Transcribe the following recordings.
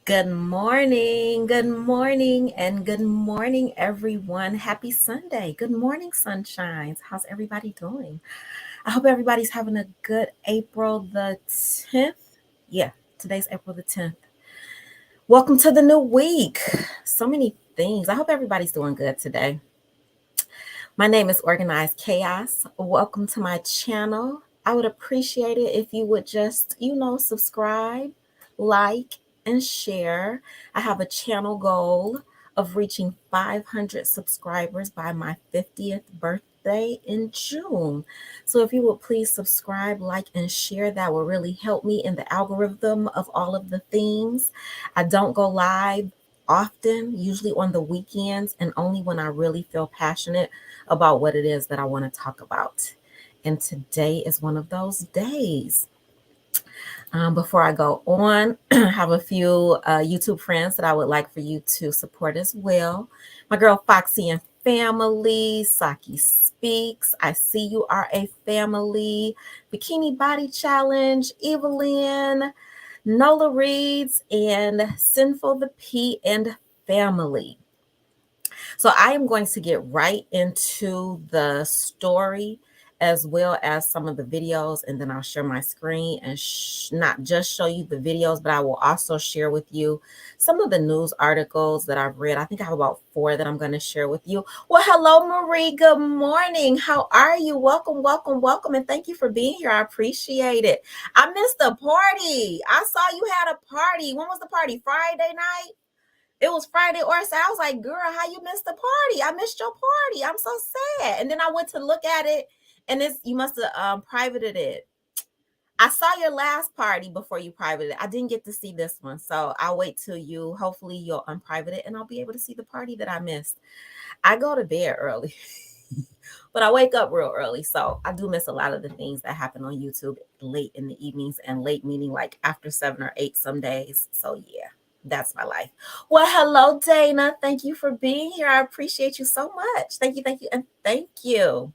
Good morning, good morning, and good morning, everyone. Happy Sunday. Good morning, sunshines. How's everybody doing? I hope everybody's having a good April the 10th. Yeah, today's April the 10th. Welcome to the new week. So many things. I hope everybody's doing good today. My name is Organized Chaos. Welcome to my channel. I would appreciate it if you would just, subscribe, like, and share. I have a channel goal of reaching 500 subscribers by my 50th birthday. birthday in June. So if you would please subscribe, like, and share, that will really help me in the algorithm of all of the things. I don't go live often, usually on the weekends, and only when I really feel passionate about what it is that I want to talk about. And today is one of those days. Before I go on, I have a few YouTube friends that I would like for you to support as well. My girl Foxy and family, Saki Speaks. I see you are a family. Bikini Body Challenge, Evelyn, Nola Reads, and Sinful the P and family. So I am going to get right into the story as well as some of the videos, and then I'll share my screen and not just show you the videos, but I will also share with you some of the news articles that I've read. I think I have about 4 that I'm going to share with you. Well, hello, Marie. Good morning. How are you? Welcome, welcome, welcome, and thank you for being here. I appreciate it. I missed the party. I saw you had a party. When was the party? Friday night? It was Friday or Saturday. I was like, girl, how you missed the party? I missed your party. I'm so sad. And then I went to look at it, and you must have privated it. I saw your last party before you privated it. I didn't get to see this one. So I'll wait till hopefully you'll unprivate it, and I'll be able to see the party that I missed. I go to bed early, but I wake up real early. So I do miss a lot of the things that happen on YouTube late in the evenings, and late meaning like after 7 or 8 some days. So yeah. That's my life. Well, hello, Dana. Thank you for being here. I appreciate you so much. Thank you, and thank you.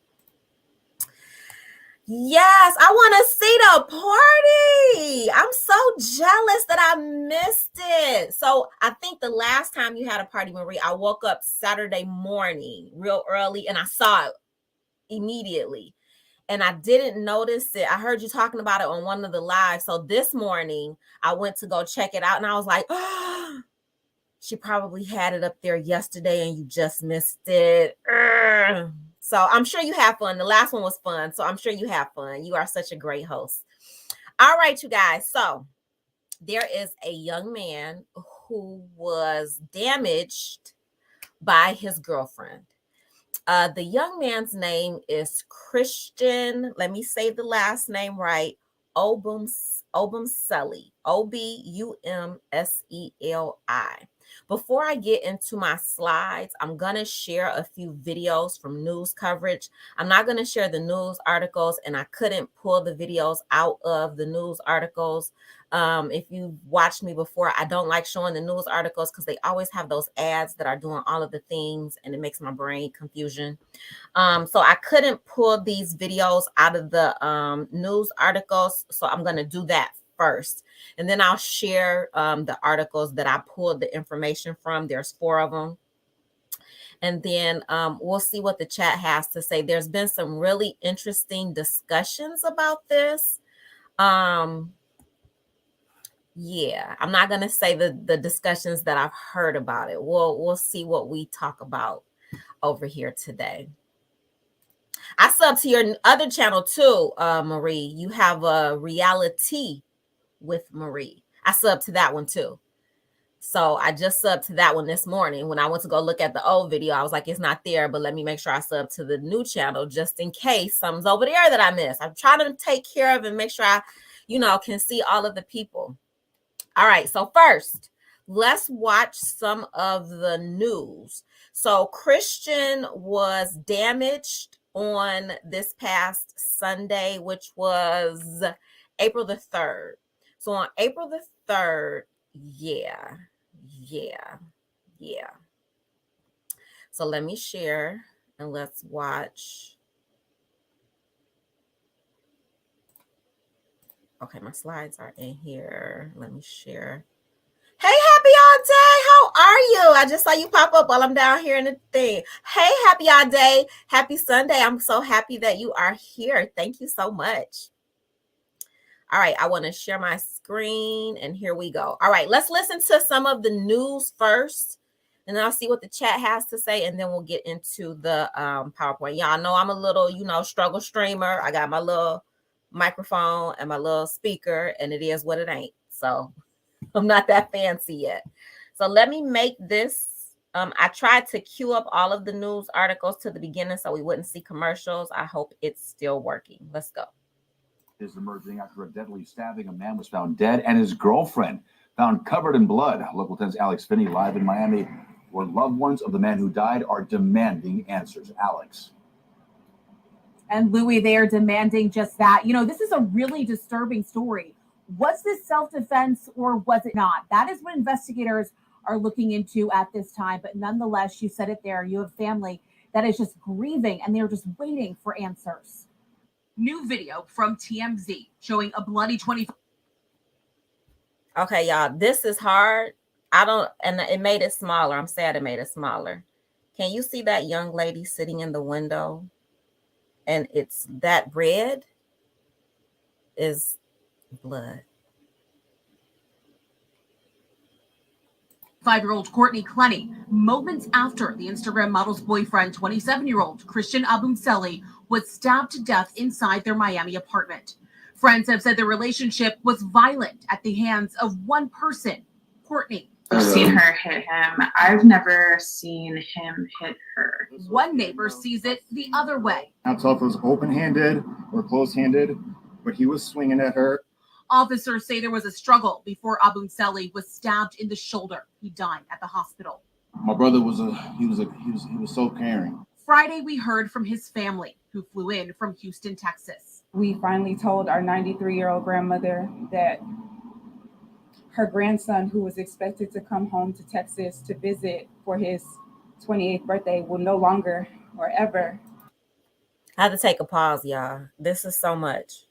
Yes, I want to see the party. I'm so jealous that I missed it. So I think the last time you had a party, Marie, I woke up Saturday morning real early, and I saw it immediately. And I didn't notice it. I heard you talking about it on one of the lives. So this morning I went to go check it out, and I was like, oh, she probably had it up there yesterday and you just missed it. So I'm sure you have fun. The last one was fun. So I'm sure you have fun. You are such a great host. All right, you guys. So there is a young man who was damaged by his girlfriend. The young man's name is Christian. Let me say the last name right. Obumseli. Obumseli. Before I get into my slides, I'm going to share a few videos from news coverage. I'm not going to share the news articles, and I couldn't pull the videos out of the news articles. If you watched me before, I don't like showing the news articles because they always have those ads that are doing all of the things, and it makes my brain confusion. So I couldn't pull these videos out of the news articles. So I'm going to do that first. And then I'll share the articles that I pulled the information from. There's 4 of them. And then we'll see what the chat has to say. There's been some really interesting discussions about this. Yeah, I'm not going to say the discussions that I've heard about it. We'll see what we talk about over here today. I sub to your other channel too, Marie. You have a reality with Marie. I sub to that one too. So I just subbed to that one this morning. When I went to go look at the old video, I was like, it's not there, but let me make sure I sub to the new channel just in case something's over there that I missed. I'm trying to take care of and make sure I, can see all of the people. All right, so first, let's watch some of the news. So Christian was damaged on this past Sunday, which was April the 3rd. So on April the 3rd, yeah. So let me share and let's watch. Okay, my slides are in here. Let me share. Hey, happy all day. How are you? I just saw you pop up while I'm down here in the thing. Hey, happy all day. Happy Sunday. I'm so happy that you are here. Thank you so much. All right, I want to share my screen, and here we go. All right, let's listen to some of the news first, and then I'll see what the chat has to say, and then we'll get into the PowerPoint. Y'all know I'm a little, struggle streamer. I got my little microphone and my little speaker, and it is what it ain't. So I'm not that fancy yet. So let me make this I tried to queue up all of the news articles to the beginning so we wouldn't see commercials. I hope it's still working. Let's go. Is emerging after a deadly stabbing. A man was found dead and his girlfriend found covered in blood. Local 10's Alex Finney live in Miami, where loved ones of the man who died are demanding answers. Alex. And Louis, they are demanding just that. You know, this is a really disturbing story. Was this self-defense or was it not? That is what investigators are looking into at this time. But nonetheless, you said it there. You have family that is just grieving and they're just waiting for answers. New video from TMZ showing a bloody 25. Okay, y'all, this is hard. And it made it smaller. I'm sad it made it smaller. Can you see that young lady sitting in the window? And it's that red is blood. 5-year-old Courtney Clenny, moments after the Instagram model's boyfriend, 27-year-old Christian Obumseli, was stabbed to death inside their Miami apartment. Friends have said their relationship was violent at the hands of one person, Courtney. I've seen her hit him. I've never seen him hit her. One neighbor sees it the other way. I don't know if it was open-handed or closed-handed, but he was swinging at her. Officers say there was a struggle before Obumseli was stabbed in the shoulder. He died at the hospital. My brother was so caring. Friday, we heard from his family, who flew in from Houston, Texas. We finally told our 93-year-old grandmother that her grandson, who was expected to come home to Texas to visit for his 28th birthday, will no longer or ever. I had to take a pause, y'all. This is so much.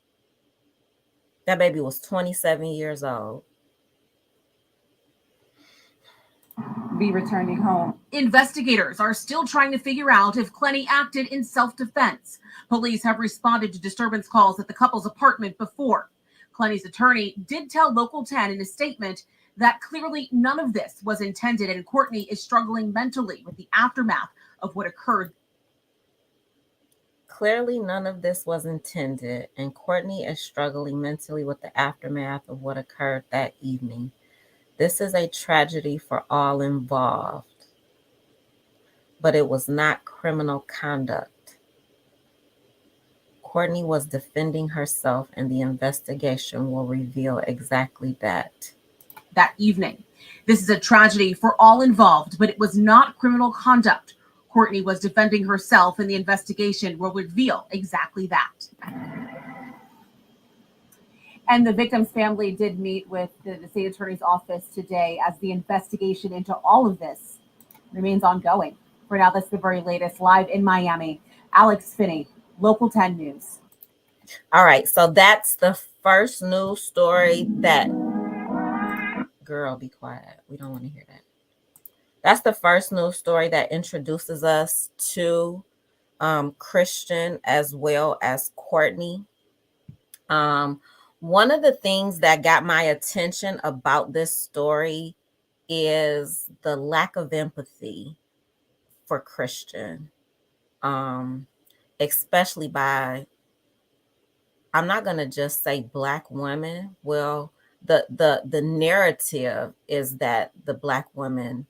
That baby was 27 years old. Be returning home. Investigators are still trying to figure out if Clenny acted in self-defense. Police have responded to disturbance calls at the couple's apartment before. Clenny's attorney did tell Local 10 in a statement that clearly none of this was intended and Courtney is struggling mentally with the aftermath of what occurred. Clearly none of this was intended and Courtney is struggling mentally with the aftermath of what occurred that evening. This is a tragedy for all involved, but it was not criminal conduct. Courtney was defending herself and the investigation will reveal exactly that. That evening. This is a tragedy for all involved, but it was not criminal conduct. Courtney was defending herself and the investigation will reveal exactly that. And the victim's family did meet with the state attorney's office today as the investigation into all of this remains ongoing. For now, that's the very latest live in Miami. Alex Finney, Local 10 News. All right, so that's the first news story that... Girl, be quiet. We don't want to hear that. That's the first news story that introduces us to Christian as well as Courtney. One of the things that got my attention about this story is the lack of empathy for Christian, especially by, I'm not going to just say Black women. Well, the narrative is that the Black women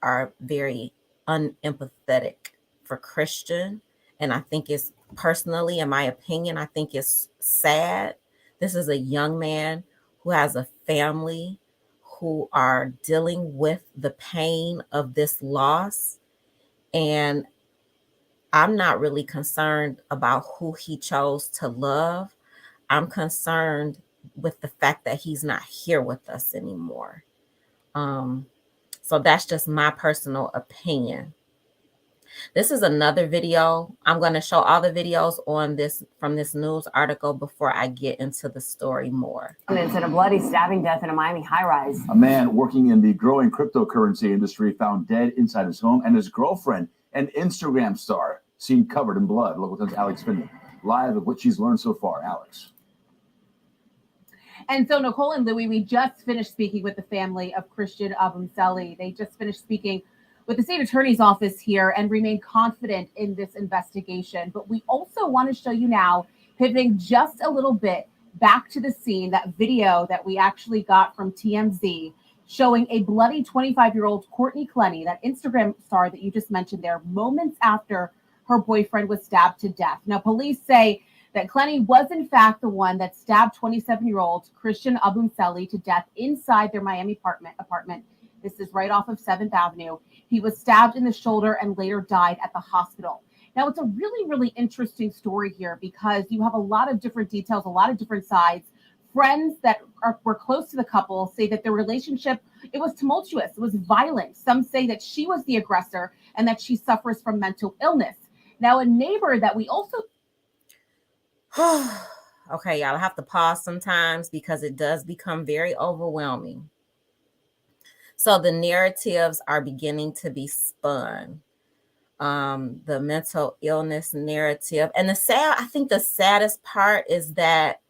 are very unempathetic for Christian. And I think it's personally, in my opinion, I think it's sad. This is a young man who has a family who are dealing with the pain of this loss. And I'm not really concerned about who he chose to love. I'm concerned with the fact that he's not here with us anymore. So that's just my personal opinion. This is another video. I'm going to show all the videos on this from this news article before I get into the story more. It's in a bloody stabbing death in a Miami high-rise. A man working in the growing cryptocurrency industry found dead inside his home, and his girlfriend, an Instagram star, seen covered in blood. Local 10's Alex Finney, live of what she's learned so far. Alex. And so Nicole and Louis, we just finished speaking with the family of Christian Obumseli. They just finished speaking with the state attorney's office here and remain confident in this investigation. But we also want to show you now, pivoting just a little bit back to the scene, that video that we actually got from TMZ showing a bloody 25-year-old Courtney Clenny, that Instagram star that you just mentioned there, moments after her boyfriend was stabbed to death. Now, police say that Clenny was in fact the one that stabbed 27-year-old Christian Obumseli to death inside their Miami apartment. This is right off of 7th Avenue. He was stabbed in the shoulder and later died at the hospital. Now, it's a really, really interesting story here because you have a lot of different details, a lot of different sides. Friends that were close to the couple say that their relationship, it was tumultuous, it was violent. Some say that she was the aggressor and that she suffers from mental illness. Now, a neighbor that we also okay, y'all, I have to pause sometimes because it does become very overwhelming. So the narratives are beginning to be spun. The mental illness narrative. And I think the saddest part is that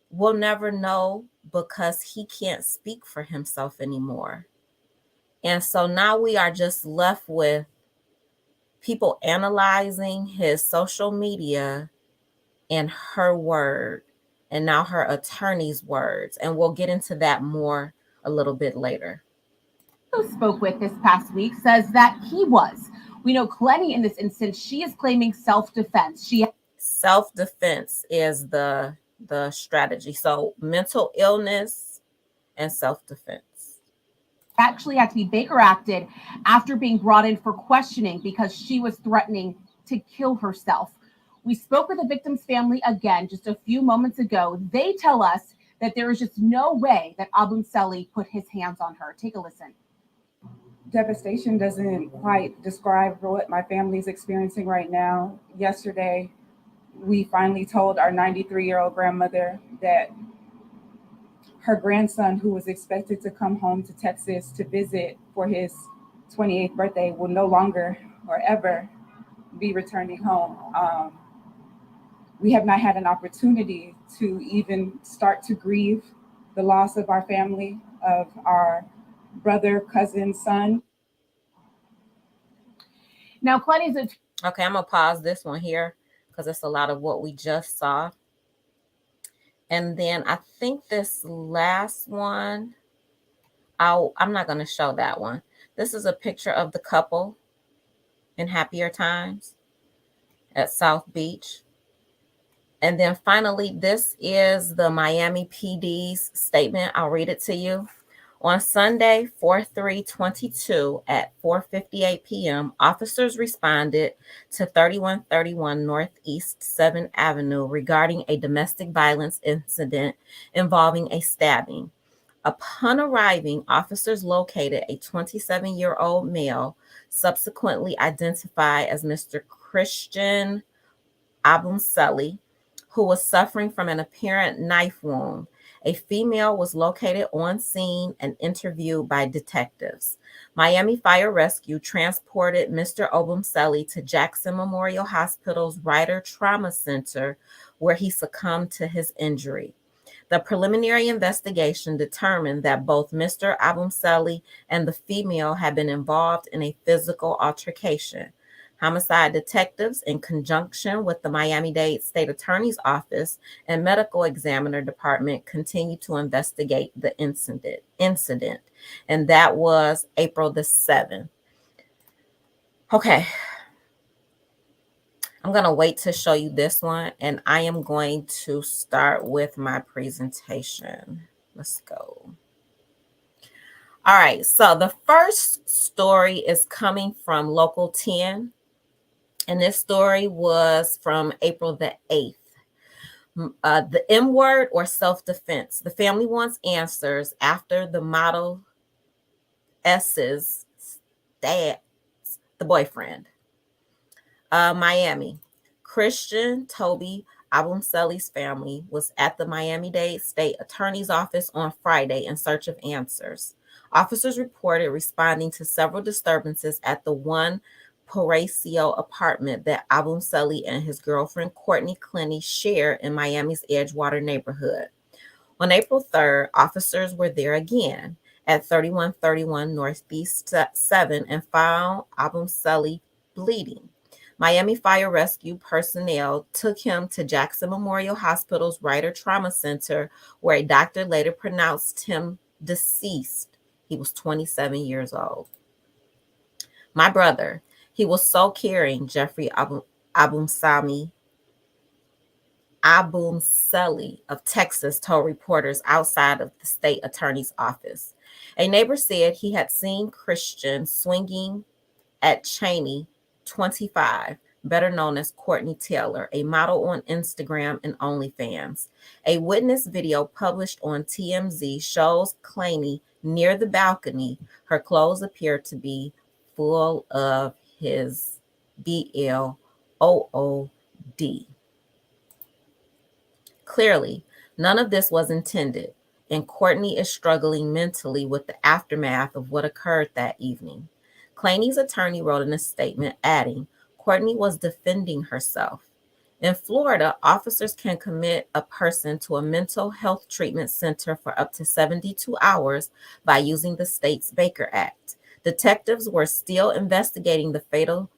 we'll never know because he can't speak for himself anymore. And so now we are just left with people analyzing his social media and her word, and now her attorney's words. And we'll get into that more a little bit later. spoke with this past week says that he was. We know Clenny in this instance, she is claiming self-defense. Self-defense is the strategy. So mental illness and self-defense. Actually had to be Baker acted after being brought in for questioning because she was threatening to kill herself. We spoke with the victim's family again just a few moments ago. They tell us that there is just no way that Obumseli put his hands on her. Take a listen. Devastation doesn't quite describe what my family's experiencing right now. Yesterday, we finally told our 93-year-old grandmother that her grandson, who was expected to come home to Texas to visit for his 28th birthday, will no longer or ever be returning home. We have not had an opportunity to even start to grieve the loss of our family, of our brother, cousin, son. Now, Clenny's okay, I'm gonna pause this one here because it's a lot of what we just saw. And then I think this last one, I'm not gonna show that one. This is a picture of the couple in happier times at South Beach. And then finally, this is the Miami PD's statement. I'll read it to you. On Sunday, 4/3/22 at 4:58 p.m., officers responded to 3131 Northeast 7th Avenue regarding a domestic violence incident involving a stabbing. Upon arriving, officers located a 27-year-old male, subsequently identified as Mr. Christian Obumseli, who was suffering from an apparent knife wound. A female was located on scene and interviewed by detectives. Miami Fire Rescue transported Mr. Obumseli to Jackson Memorial Hospital's Ryder Trauma Center, where he succumbed to his injury. The preliminary investigation determined that both Mr. Obumseli and the female had been involved in a physical altercation. Homicide detectives, in conjunction with the Miami-Dade State Attorney's Office and Medical Examiner Department, continue to investigate the incident. And that was April the 7th. Okay. I'm going to wait to show you this one, and I am going to start with my presentation. Let's go. All right. So the first story is coming from Local 10. And this story was from April the 8th. The M word or self-defense. The family wants answers after the Model S's stabs the boyfriend. Miami. Christian Toby Obumseli's family was at the Miami-Dade State Attorney's Office on Friday in search of answers. Officers reported responding to several disturbances at the One Paraíso apartment that Obumseli and his girlfriend Courtney Clenny share in Miami's Edgewater neighborhood. On April 3rd, officers were there again at 3131 Northeast 7 and found Obumseli bleeding. Miami Fire Rescue personnel took him to Jackson Memorial Hospital's Ryder Trauma Center, where a doctor later pronounced him deceased. He was 27 years old. My brother, he was so caring, Jeffrey Abumsami Obumseli of Texas told reporters outside of the state attorney's office. A neighbor said he had seen Christian swinging at Cheney, 25, better known as Courtney Taylor, a model on Instagram and OnlyFans. A witness video published on TMZ shows Claney near the balcony. Her clothes appear to be full of his BLOOD. Clearly, none of this was intended, and Courtney is struggling mentally with the aftermath of what occurred that evening. Claney's attorney wrote in a statement, adding, Courtney was defending herself. In Florida, officers can commit a person to a mental health treatment center for up to 72 hours by using the state's Baker Act. Detectives were still investigating the fatal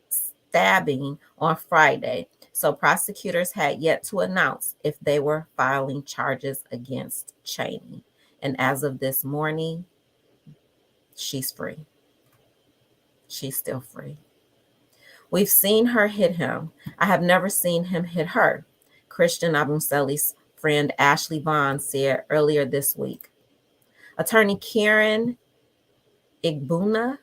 stabbing on Friday, so prosecutors had yet to announce if they were filing charges against Cheney. And as of this morning, she's free. She's still free. We've seen her hit him. I have never seen him hit her, Christian Obumseli's friend Ashley Vaughn said earlier this week. Attorney Karen Igbuna,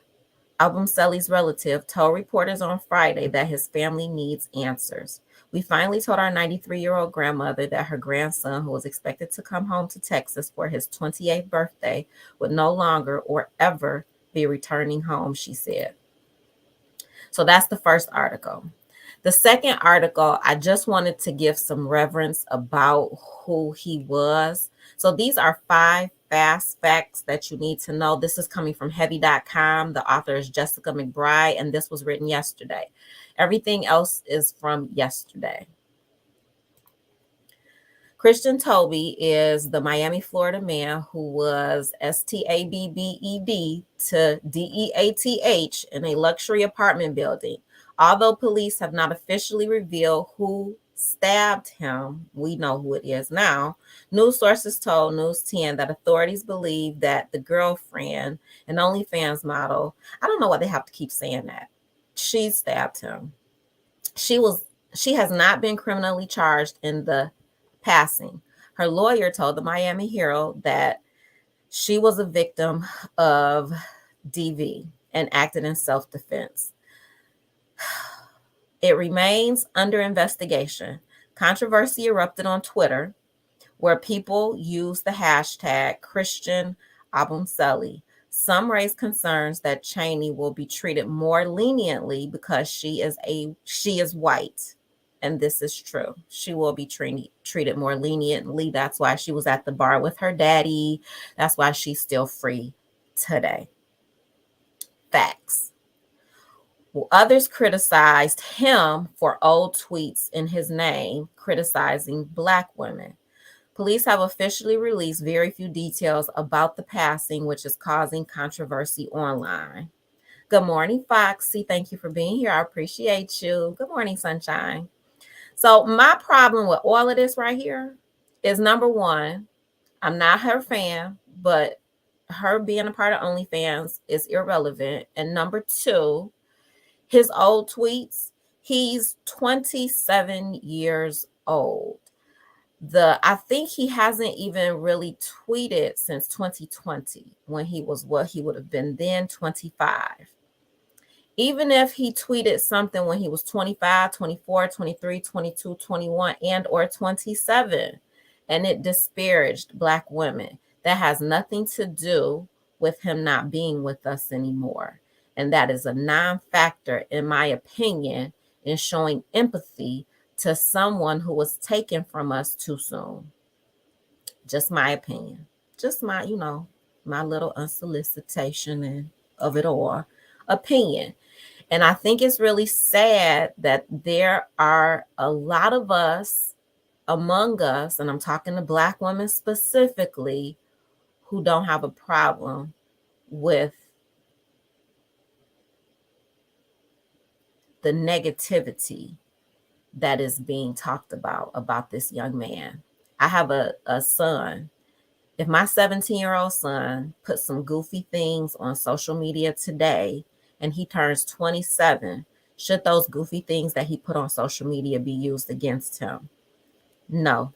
Obumseli's relative, told reporters on Friday that his family needs answers. We finally told our 93-year-old grandmother that her grandson, who was expected to come home to Texas for his 28th birthday, would no longer or ever be returning home, she said. So that's the first article. The second article, I just wanted to give some reverence about who he was. So these are 5 fast facts that you need to know. This is coming from heavy.com. The author is Jessica McBride, and this was written yesterday. Everything else is from yesterday. Christian Toby is the Miami, Florida man who was stabbed to death in a luxury apartment building. Although police have not officially revealed who stabbed him, we know who it is now. News sources told News 10 that authorities believe that the girlfriend, an OnlyFans model, I don't know why they have to keep saying that, she stabbed him. She has not been criminally charged in the passing. Her lawyer told the Miami Herald that she was a victim of DV and acted in self-defense. It remains under investigation. Controversy erupted on Twitter, where people used the hashtag Christian Obumseli. Some raised concerns that Cheney will be treated more leniently because she is white. And this is true. She will be treated more leniently. That's why she was at the bar with her daddy. That's why she's still free today. Facts. Well, others criticized him for old tweets in his name, criticizing Black women. Police have officially released very few details about the passing, which is causing controversy online. Good morning, Foxy. Thank you for being here. I appreciate you. Good morning, Sunshine. So my problem with all of this right here is, number one, I'm not her fan, but her being a part of OnlyFans is irrelevant. And number two, his old tweets, he's 27 years old. I think he hasn't even really tweeted since 2020, when he was what he would have been then, 25. Even if he tweeted something when he was 25, 24, 23, 22, 21, and or 27, and it disparaged Black women, that has nothing to do with him not being with us anymore. And that is a non-factor, in my opinion, in showing empathy to someone who was taken from us too soon. Just my opinion. Just my, my little unsolicitation and of it all opinion. And I think it's really sad that there are a lot of us among us, and I'm talking to Black women specifically, who don't have a problem with the negativity that is being talked about this young man. I have a son, If my 17-year-old son puts some goofy things on social media today and he turns 27, should those goofy things that he put on social media be used against him? No,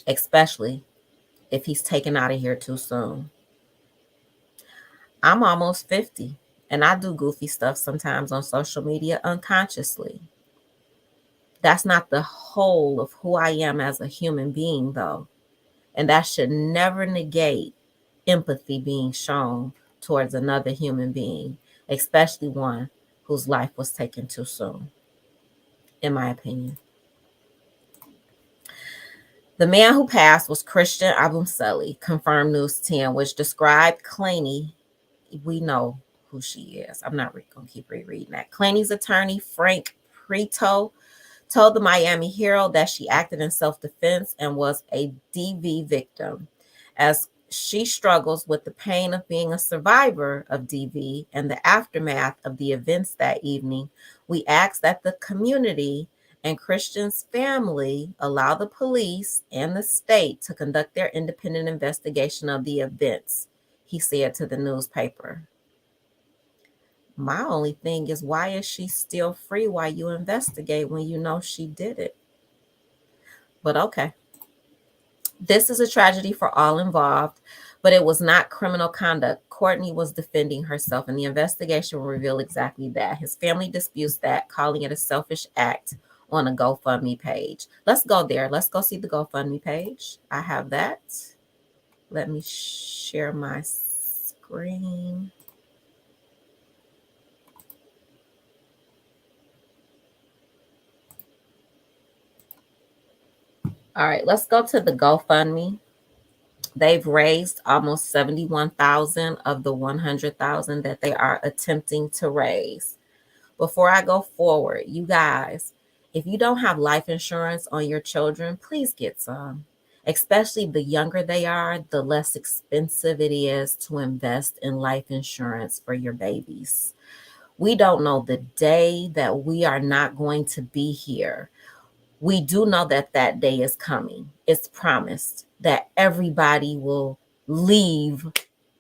especially if he's taken out of here too soon. I'm almost 50 and I do goofy stuff sometimes on social media unconsciously. That's not the whole of who I am as a human being, though. And that should never negate empathy being shown towards another human being, especially one whose life was taken too soon, in my opinion. The man who passed was Christian Obumseli, confirmed News 10, which described Claney. We know who she is. I'm not going to keep rereading that. Claney's attorney, Frank Preto, told the Miami Herald that she acted in self-defense and was a DV victim. As she struggles with the pain of being a survivor of DV and the aftermath of the events that evening, we ask that the community and Christian's family allow the police and the state to conduct their independent investigation of the events, he said to the newspaper. My only thing is, why is she still free while you investigate when you know she did it? But okay. This is a tragedy for all involved, but it was not criminal conduct. Courtney was defending herself, and the investigation will reveal exactly that. His family disputes that, calling it a selfish act on a GoFundMe page. Let's go there. Let's go see the GoFundMe page. I have that. Let me share my screen. All right, let's go to the GoFundMe. They've raised almost 71,000 of the 100,000 that they are attempting to raise. Before I go forward, you guys, if you don't have life insurance on your children, please get some. Especially the younger they are, the less expensive it is to invest in life insurance for your babies. We don't know the day that we are not going to be here. We do know that that day is coming. It's promised that everybody will leave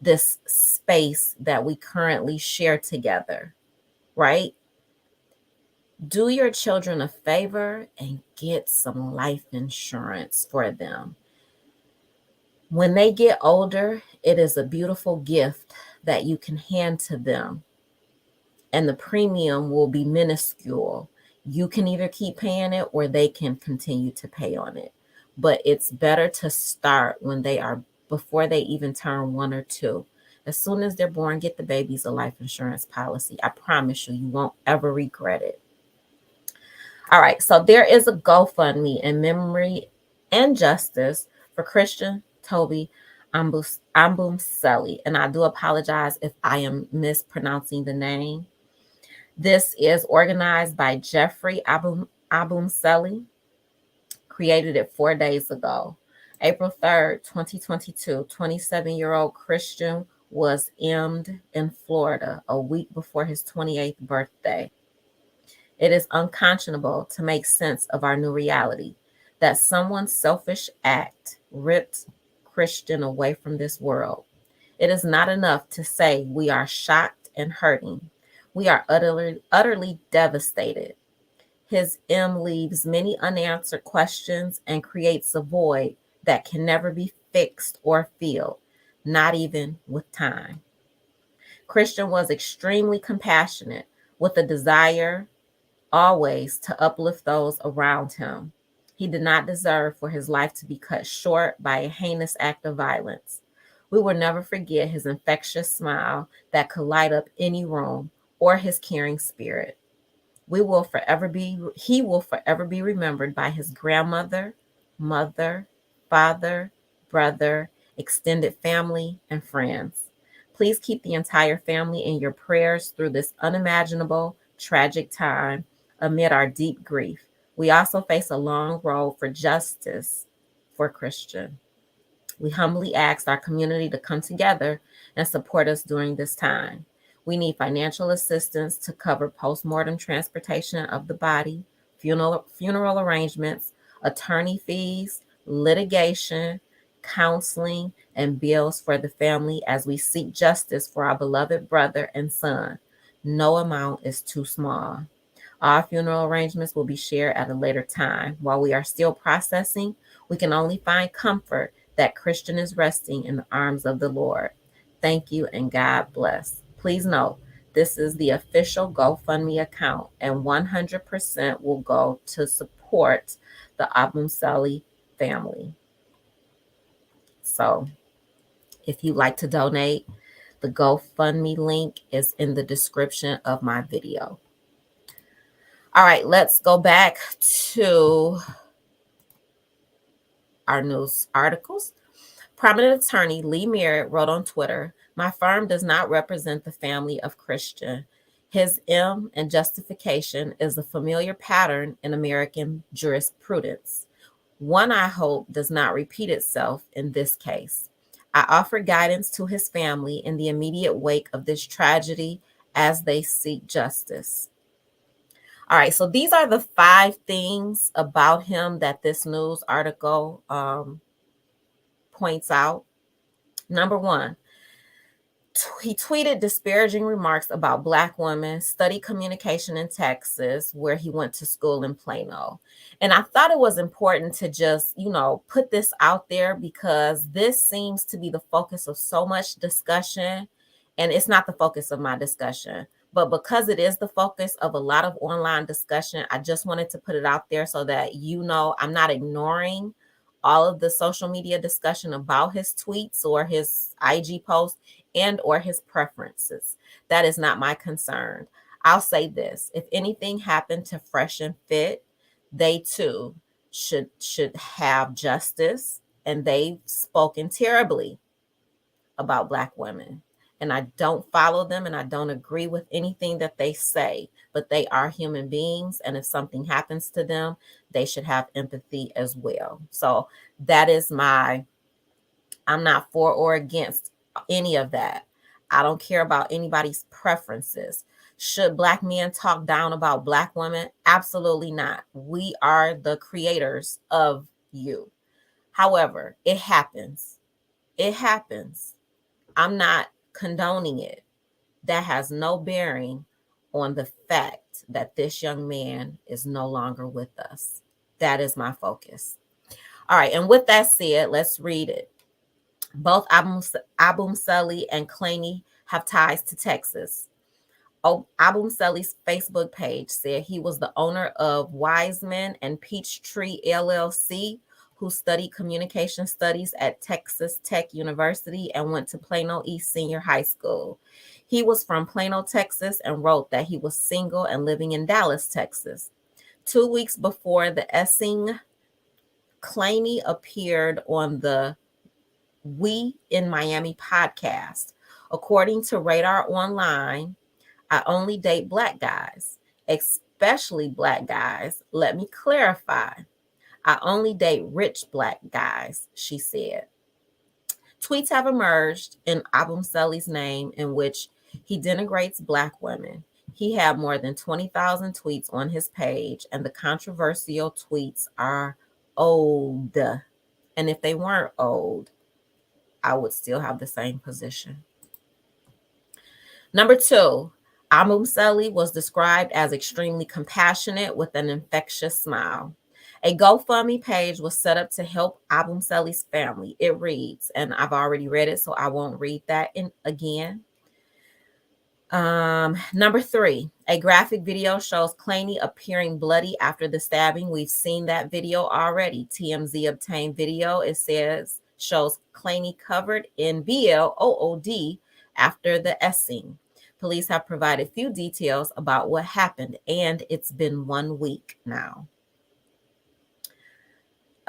this space that we currently share together, right? Do your children a favor and get some life insurance for them. When they get older, it is a beautiful gift that you can hand to them, and the premium will be minuscule. You can either keep paying it or they can continue to pay on it. But it's better to start when they are, before they even turn 1 or 2. As soon as they're born, get the babies a life insurance policy. I promise you, you won't ever regret it. All right, so there is a GoFundMe in memory and justice for Christian Toby Obumseli, and I do apologize if I am mispronouncing the name. This is organized by Jeffrey Obumseli, created it 4 days ago. April 3rd, 2022, 27-year-old Christian was emmed in Florida a week before his 28th birthday. It is unconscionable to make sense of our new reality that someone's selfish act ripped Christian away from this world. It is not enough to say we are shocked and hurting. We are utterly devastated. His M leaves many unanswered questions and creates a void that can never be fixed or filled, not even with time. Christian was extremely compassionate, with a desire always to uplift those around him. He did not deserve for his life to be cut short by a heinous act of violence. We will never forget his infectious smile that could light up any room, or his caring spirit. He will forever be remembered by his grandmother, mother, father, brother, extended family, and friends. Please keep the entire family in your prayers through this unimaginable, tragic time amid our deep grief. We also face a long road for justice for Christian. We humbly ask our community to come together and support us during this time. We need financial assistance to cover postmortem transportation of the body, funeral arrangements, attorney fees, litigation, counseling, and bills for the family as we seek justice for our beloved brother and son. No amount is too small. All funeral arrangements will be shared at a later time. While we are still processing, we can only find comfort that Christian is resting in the arms of the Lord. Thank you and God bless. Please note, this is the official GoFundMe account, and 100% will go to support the Obumseli family. So, if you'd like to donate, the GoFundMe link is in the description of my video. All right, let's go back to our news articles. Prominent attorney Lee Merritt wrote on Twitter, "My firm does not represent the family of Christian. His M and justification is a familiar pattern in American jurisprudence. One I hope does not repeat itself in this case. I offer guidance to his family in the immediate wake of this tragedy as they seek justice." All right, so these are the 5 things about him that this news article points out. Number 1, he tweeted disparaging remarks about Black women, studied communication in Texas, where he went to school in Plano. And I thought it was important to just, put this out there because this seems to be the focus of so much discussion. And it's not the focus of my discussion, but because it is the focus of a lot of online discussion, I just wanted to put it out there so that I'm not ignoring all of the social media discussion about his tweets or his IG posts and or his preferences. That is not my concern. I'll say this: if anything happened to Fresh and Fit, they too should have justice, and they've spoken terribly about Black women. And I don't follow them and I don't agree with anything that they say, but they are human beings. And if something happens to them, they should have empathy as well. So that is I'm not for or against any of that. I don't care about anybody's preferences. Should Black men talk down about Black women? Absolutely not. We are the creators of you. However, it happens. It happens. I'm not condoning it. That has no bearing on the fact that this young man is no longer with us. That is my focus. All right, and with that said, let's read it. Both Obumseli and Claney have ties to Texas. Obumseli's Facebook page said he was the owner of Wiseman and Peachtree LLC, who studied communication studies at Texas Tech University and went to Plano East Senior High School. He was from Plano, Texas, and wrote that he was single and living in Dallas, Texas. 2 weeks before the Essing, Claney appeared on the We in Miami podcast. According to Radar Online, I only date Black guys, especially Black guys. Let me clarify. I only date rich Black guys, she said. Tweets have emerged in Obumseli's name in which he denigrates Black women. He had more than 20,000 tweets on his page, and the controversial tweets are old. And if they weren't old, I would still have the same position. Number 2, Obumseli was described as extremely compassionate with an infectious smile. A GoFundMe page was set up to help Obumseli's family. It reads, and I've already read it, so I won't read that again. Number 3, a graphic video shows Claney appearing bloody after the stabbing. We've seen that video already. TMZ obtained video. It shows Claney covered in BLOOD after the Essing. Police have provided few details about what happened, and it's been 1 week now.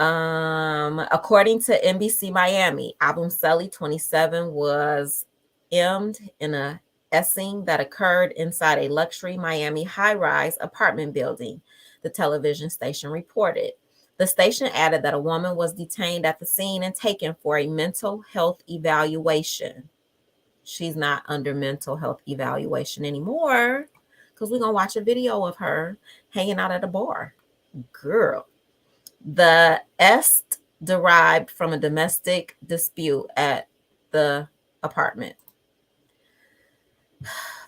According to NBC Miami, Obumseli, 27, was emmed in a Essing that occurred inside a luxury Miami high-rise apartment building, the television station reported. The station added that a woman was detained at the scene and taken for a mental health evaluation. She's not under mental health evaluation anymore because we're going to watch a video of her hanging out at a bar. Girl. The Est derived from a domestic dispute at the apartment.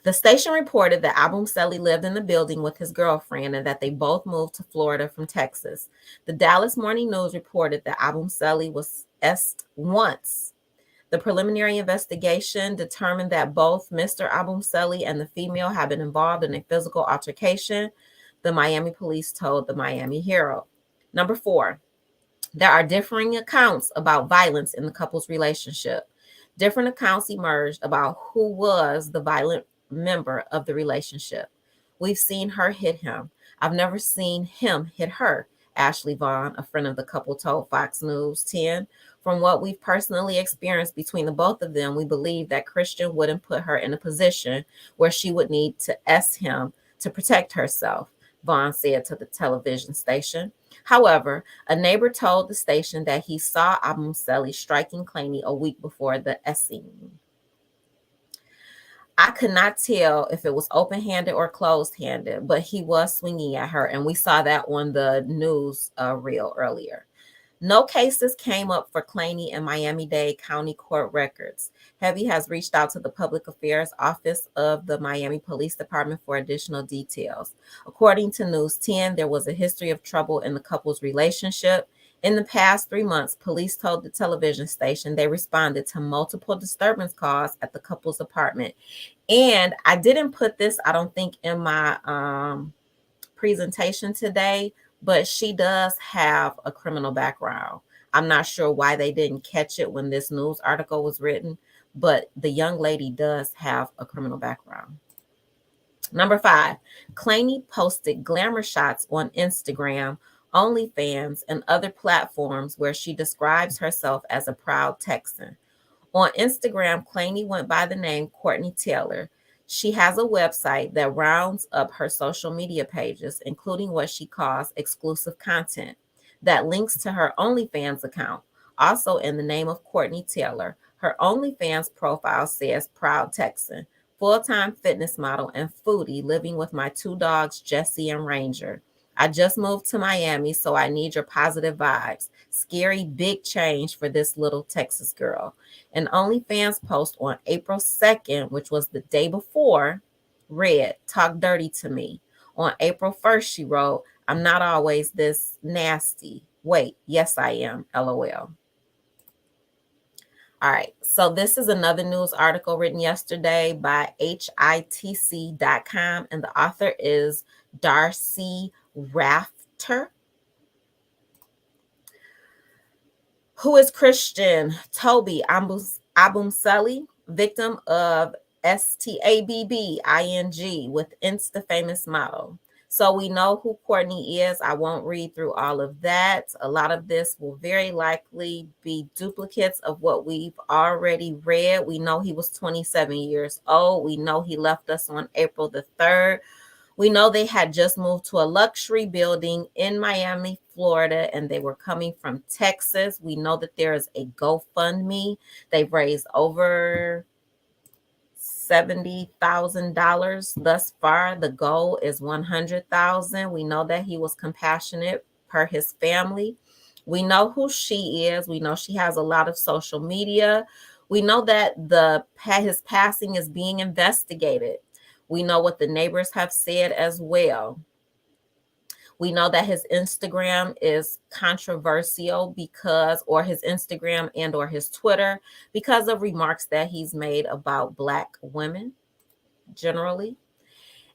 The station reported that Obumseli lived in the building with his girlfriend and that they both moved to Florida from Texas. The Dallas Morning News reported that Obumseli was asked once. The preliminary investigation determined that both Mr. Obumseli and the female had been involved in a physical altercation, the Miami police told the Miami Herald. Number 4, there are differing accounts about violence in the couple's relationship. Different accounts emerged about who was the violent member of the relationship. We've seen her hit him. I've never seen him hit her, Ashley Vaughn, a friend of the couple, told Fox News 10. From what we've personally experienced between the both of them, we believe that Christian wouldn't put her in a position where she would need to S him to protect herself, Vaughn said to the television station. However, a neighbor told the station that he saw Obumseli striking Claney a week before the essing. I could not tell if it was open-handed or closed-handed, but he was swinging at her, and we saw that on the news reel earlier. No cases came up for Claney in Miami-Dade County Court records. Heavy has reached out to the Public Affairs Office of the Miami Police Department for additional details. According to News 10, there was a history of trouble in the couple's relationship. In the past 3 months, police told the television station they responded to multiple disturbance calls at the couple's apartment. And I didn't put this, I don't think, in my presentation today, but she does have a criminal background. I'm not sure why they didn't catch it when this news article was written, but the young lady does have a criminal background. Number 5, Claney posted glamour shots on Instagram, OnlyFans, and other platforms where she describes herself as a proud Texan. On Instagram, Claney went by the name Courtney Taylor. She has a website that rounds up her social media pages, including what she calls exclusive content, that links to her OnlyFans account. Also in the name of Courtney Taylor, her OnlyFans profile says Proud Texan, full-time fitness model and foodie living with my 2 dogs, Jesse and Ranger. I just moved to Miami, so I need your positive vibes. Scary big change for this little Texas girl. An OnlyFans post on April 2nd, which was the day before, read, "Talk dirty to me." On April 1st, she wrote, "I'm not always this nasty. Wait, yes, I am. LOL." All right, so this is another news article written yesterday by hitc.com, and the author is Darcy Rafter. Who is Christian Toby Obumseli, victim of stabbing with Insta-famous model. So we know who Courtney is. I won't read through all of that. A lot of this will very likely be duplicates of what we've already read. We know he was 27 years old. We know he left us on April the 3rd. We know they had just moved to a luxury building in Miami, Florida, and they were coming from Texas. We know that there is a GoFundMe. They've raised over $70,000 thus far. The goal is $100,000. We know that he was compassionate per his family. We know who she is. We know she has a lot of social media. We know that his passing is being investigated. We know what the neighbors have said as well. We know that his Instagram is controversial or his Instagram and or his Twitter, because of remarks that he's made about Black women generally.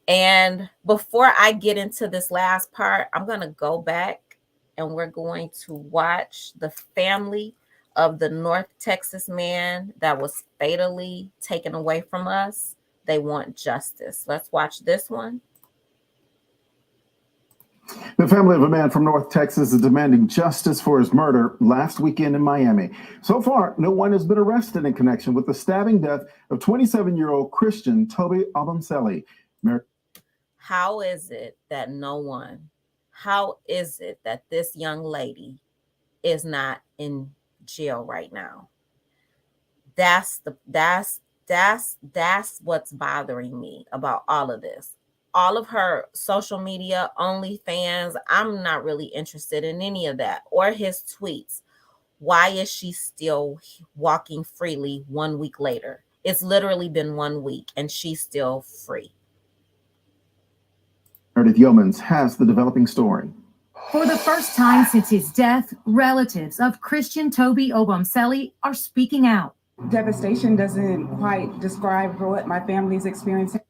And before I get into this last part, I'm going to go back and we're going to watch the family of the North Texas man that was fatally taken away from us. They want justice. Let's watch this one. The family of a man from North Texas is demanding justice for his murder last weekend in Miami. So far, no one has been arrested in connection with the stabbing death of 27-year-old Christian Toby Obumseli. How is it that how is it that this young lady is not in jail right now? That's what's bothering me about all of this. All of her social media, OnlyFans, I'm not really interested in any of that, or his tweets, Why is she still walking freely 1 week later? It's literally been 1 week and she's still free. Meredith Yeomans has the developing story. For the first time since his death, relatives of Christian Toby Obumseli are speaking out. Devastation doesn't quite describe what my family's experiencing.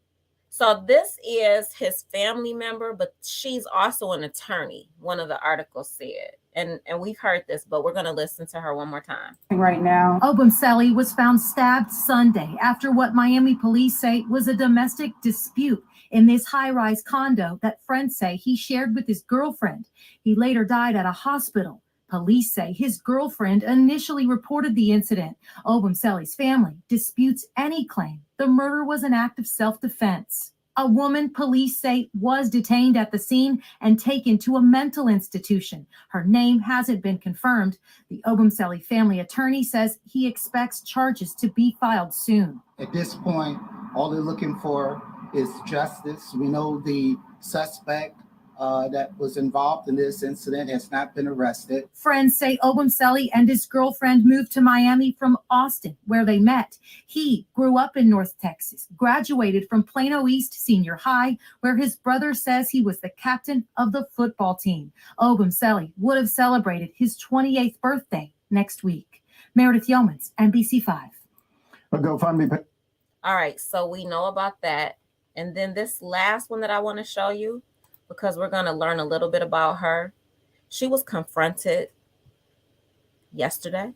So this is his family member, but she's also an attorney, one of the articles said. And we've heard this, but we're going to listen to her one more time. Right now, Obumseli was found stabbed Sunday after what Miami police say was a domestic dispute in this high-rise condo that friends say he shared with his girlfriend. He later died at a hospital. Police say his girlfriend initially reported the incident. Obumseli's family disputes any claim the murder was an act of self-defense. A woman police say was detained at the scene and taken to a mental institution. Her name hasn't been confirmed. The Obumseli family attorney says he expects charges to be filed soon. At this point, all they're looking for is justice. We know the suspect that was involved in this incident has not been arrested. Friends say Obumseli and his girlfriend moved to Miami from Austin, where they met. He grew up in North Texas, graduated from Plano East Senior High, where his brother says he was the captain of the football team. Obumseli would have celebrated his 28th birthday next week. Meredith Yeomans, NBC5. A GoFundMe. All right, so we know about that. And then this last one that I want to show you, because we're going to learn a little bit about her. She was confronted yesterday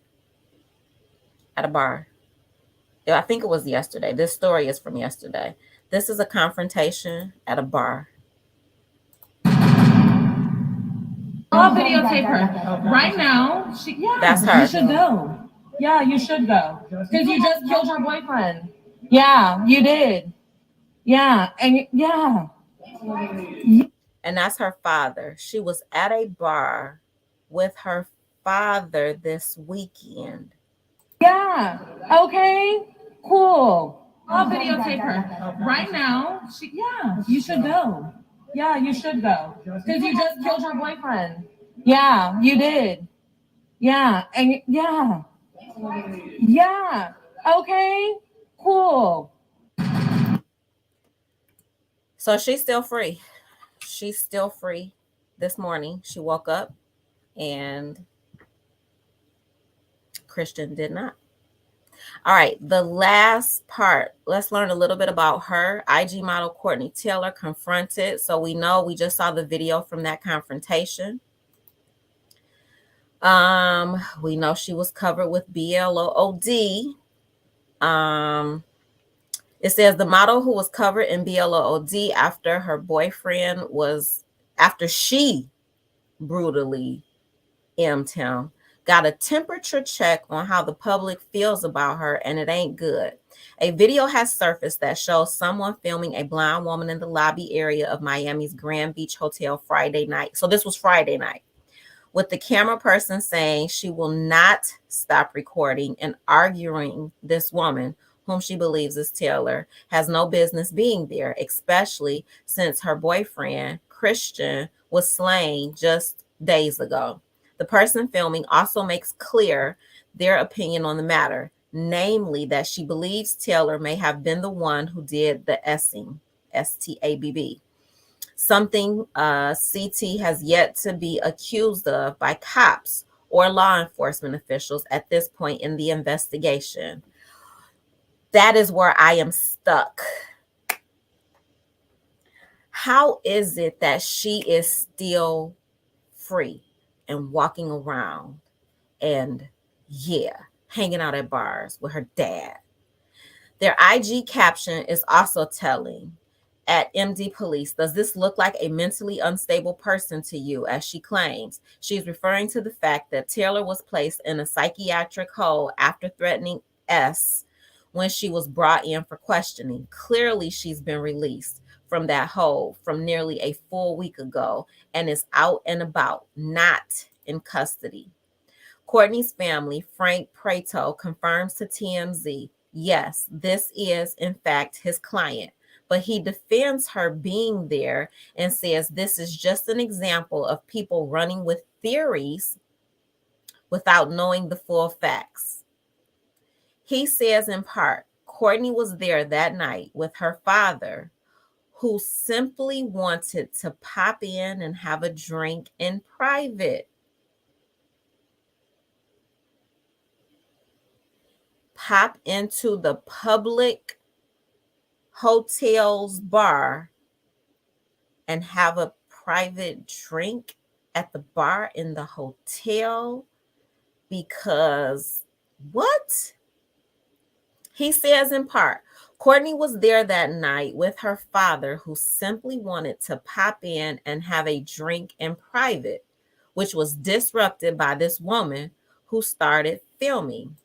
at a bar. Yeah, I think it was yesterday. This story is from yesterday. This is a confrontation at a bar. I'll videotape her. Right now, That's her. You should go. Yeah, you should go. Because you just killed your boyfriend. Yeah, you did. Yeah, and yeah. And that's her father. She was at a bar with her father this weekend. Yeah. Okay. Cool. I'll videotape her. Right now, yeah, you should go. Yeah, you should go. Because you just killed your boyfriend. Yeah, you did. Yeah, and yeah. Yeah. Okay. Cool. So she's still free. She's still free. This morning, she woke up and Christian did not. All right, the last part. Let's learn a little bit about her. IG model Courtney Taylor confronted. So we know, we just saw the video from that confrontation. We know she was covered with BLOOD. It says the model who was covered in BLOOD after she brutally M'd him, got a temperature check on how the public feels about her, and it ain't good. A video has surfaced that shows someone filming a blind woman in the lobby area of Miami's Grand Beach Hotel Friday night. So this was Friday night, with the camera person saying she will not stop recording and arguing this woman, whom she believes is Taylor, has no business being there, especially since her boyfriend, Christian, was slain just days ago. The person filming also makes clear their opinion on the matter, namely that she believes Taylor may have been the one who did the S-ing, S-T-A-B-B, something CT has yet to be accused of by cops or law enforcement officials at this point in the investigation. That is where I am stuck. How is it that she is still free and walking around and, hanging out at bars with her dad? Their IG caption is also telling. At MD Police, does this look like a mentally unstable person to you, as she claims? She's referring to the fact that Taylor was placed in a psychiatric hold after threatening S when she was brought in for questioning. Clearly, she's been released from that hold from nearly a full week ago and is out and about, not in custody. Courtney's family, Frank Prato, confirms to TMZ, yes, this is, in fact, his client. But he defends her being there and says this is just an example of people running with theories without knowing the full facts. He says in part, Courtney was there that night with her father, who simply wanted to pop in and have a drink in private. Pop into the public hotel's bar and have a private drink at the bar in the hotel because what? He says in part, Courtney was there that night with her father, who simply wanted to pop in and have a drink in private, which was disrupted by this woman who started filming.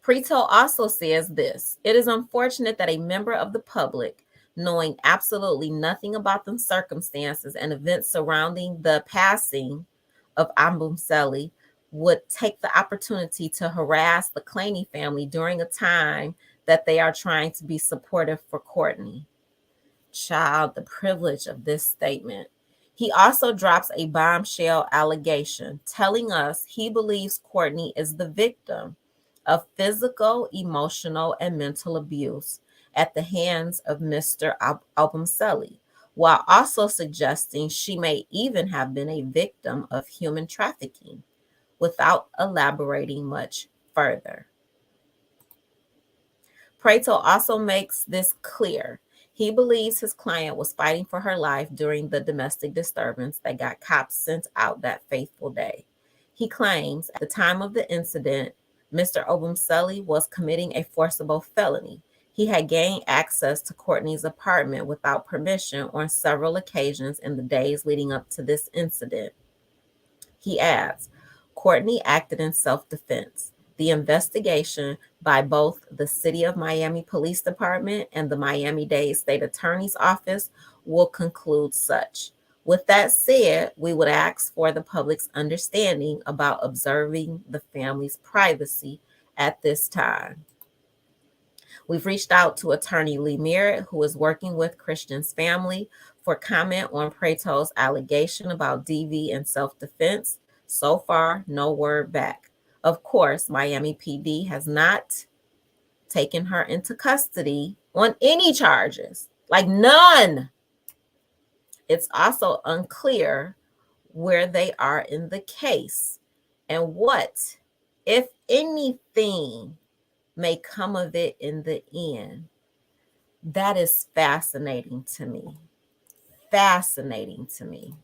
Preto also says this: it is unfortunate that a member of the public, knowing absolutely nothing about the circumstances and events surrounding the passing of Obumseli, would take the opportunity to harass the Claney family during a time that they are trying to be supportive for Courtney. Child, the privilege of this statement. He also drops a bombshell allegation, telling us he believes Courtney is the victim of physical, emotional, and mental abuse at the hands of Mr. Obumseli, while also suggesting she may even have been a victim of human trafficking, without elaborating much further. Preto also makes this clear. He believes his client was fighting for her life during the domestic disturbance that got cops sent out that fateful day. He claims at the time of the incident, Mr. Obumseli was committing a forcible felony. He had gained access to Courtney's apartment without permission on several occasions in the days leading up to this incident. He adds, Courtney acted in self-defense. The investigation by both the City of Miami Police Department and the Miami-Dade State Attorney's Office will conclude such. With that said, we would ask for the public's understanding about observing the family's privacy at this time. We've reached out to attorney Lee Merritt, who is working with Christian's family, for comment on Preto's allegation about DV and self-defense. So far, no word back. Of course, Miami PD has not taken her into custody on any charges, like none. It's also unclear where they are in the case and what, if anything, may come of it in the end. That is fascinating to me. Fascinating to me.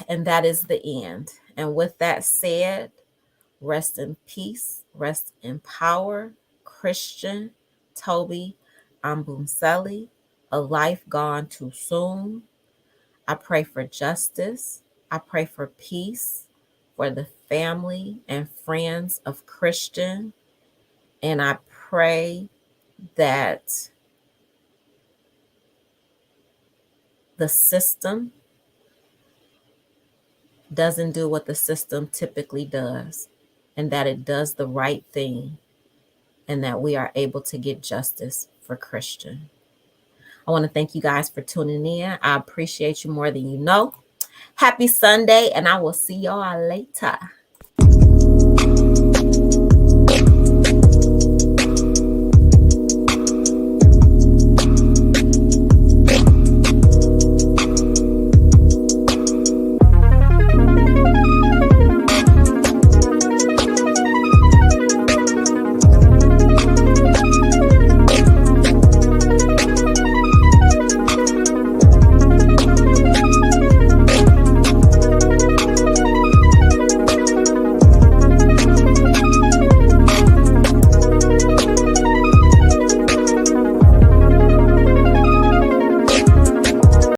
And that is the end. And with that said, rest in peace, rest in power, Christian, Toby, Obumseli, a life gone too soon. I pray for justice. I pray for peace for the family and friends of Christian. And I pray that the system doesn't do what the system typically does, and that it does the right thing, and that we are able to get justice for Christian. I want to thank you guys for tuning in. I appreciate you more than you know. Happy Sunday, and I will see y'all later.